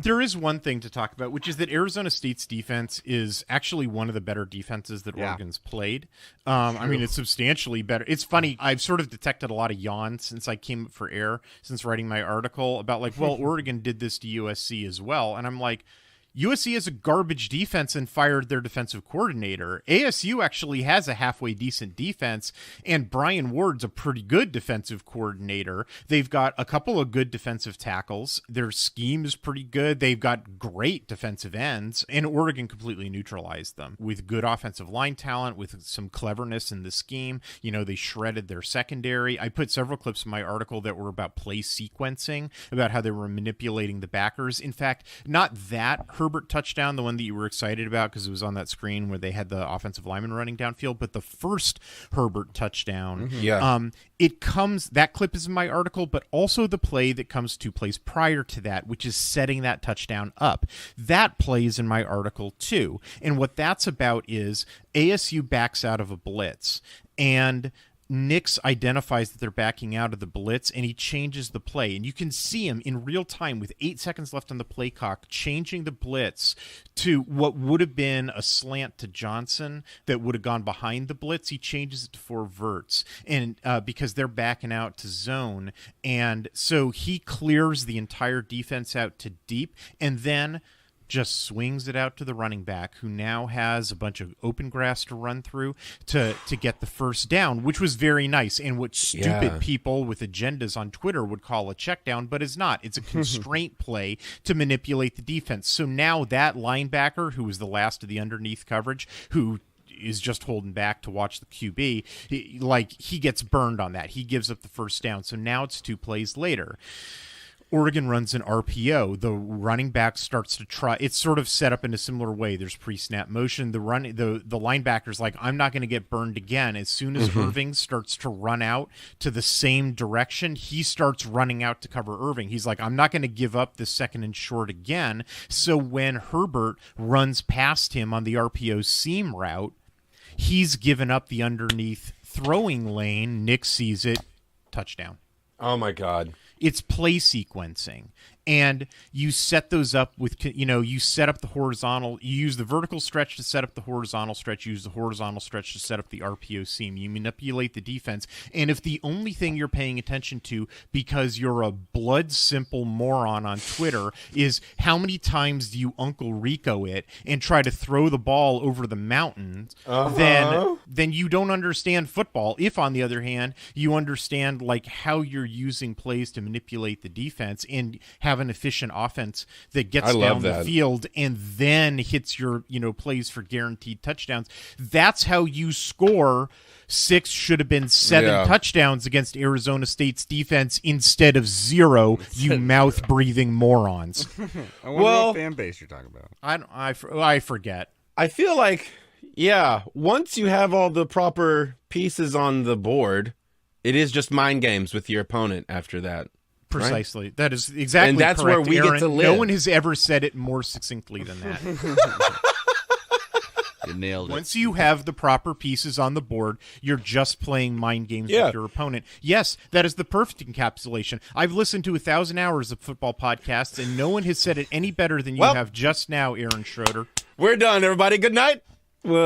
There is one thing to talk about, which is that Arizona State's defense is actually one of the better defenses that Oregon's played. I mean, it's substantially better. It's funny. I've sort of detected a lot of yawns since I came up for air, since writing my article about like, well, Oregon did this to USC as well. And I'm like, USC has a garbage defense and fired their defensive coordinator. ASU actually has a halfway decent defense, and Brian Ward's a pretty good defensive coordinator. They've got a couple of good defensive tackles. Their scheme is pretty good. They've got great defensive ends, and Oregon completely neutralized them with good offensive line talent, with some cleverness in the scheme. You know, they shredded their secondary. I put several clips in my article that were about play sequencing, about how they were manipulating the backers. In fact, not that Herbert touchdown, the one that you were excited about because it was on that screen where they had the offensive lineman running downfield, but the first Herbert touchdown, it comes, that clip is in my article, but also the play that comes 2 plays prior to that, which is setting that touchdown up. That plays in my article too. And what that's about is ASU backs out of a blitz, and Nix identifies that they're backing out of the blitz, and he changes the play. And you can see him in real time with 8 seconds left on the play clock, changing the blitz to what would have been a slant to Johnson that would have gone behind the blitz. He changes it to 4 verts, and because they're backing out to zone. And so he clears the entire defense out to deep, and then just swings it out to the running back, who now has a bunch of open grass to run through to get the first down, which was very nice, and what stupid people with agendas on Twitter would call a check down, but is not. It's a constraint play to manipulate the defense. So now that linebacker, who was the last of the underneath coverage, who is just holding back to watch the QB, he gets burned on that. He gives up the first down. So now it's 2 plays later. Oregon runs an RPO. The running back starts to try. It's sort of set up in a similar way. There's pre-snap motion. The linebacker's like, I'm not going to get burned again. As soon as Irving starts to run out to the same direction, he starts running out to cover Irving. He's like, I'm not going to give up this 2nd and short again. So when Herbert runs past him on the RPO seam route, he's given up the underneath throwing lane. Nick sees it. Touchdown. Oh, my God. It's play sequencing, and you set those up with, you set up the horizontal, you use the vertical stretch to set up the horizontal stretch, you use the horizontal stretch to set up the RPO seam. You manipulate the defense, and if the only thing you're paying attention to, because you're a blood simple moron on Twitter, is how many times do you Uncle Rico it and try to throw the ball over the mountains, then you don't understand football. If, on the other hand, you understand how you're using plays to manipulate the defense and have an efficient offense that gets down the field and then hits your plays for guaranteed touchdowns, that's how you score 6, should have been 7 touchdowns against Arizona State's defense instead of 0, you mouth-breathing morons. I wonder what fan base you're talking about. I forget. I feel like, once you have all the proper pieces on the board, it is just mind games with your opponent after that. Precisely. Right? That is exactly and that's correct, where we Aaron. get to live. No one has ever said it more succinctly than that. You nailed it. Once you have the proper pieces on the board, you're just playing mind games with your opponent. Yes, that is the perfect encapsulation. I've listened to 1,000 hours of football podcasts, and no one has said it any better than you have just now, Aaron Schroeder. We're done, everybody. Good night. Well.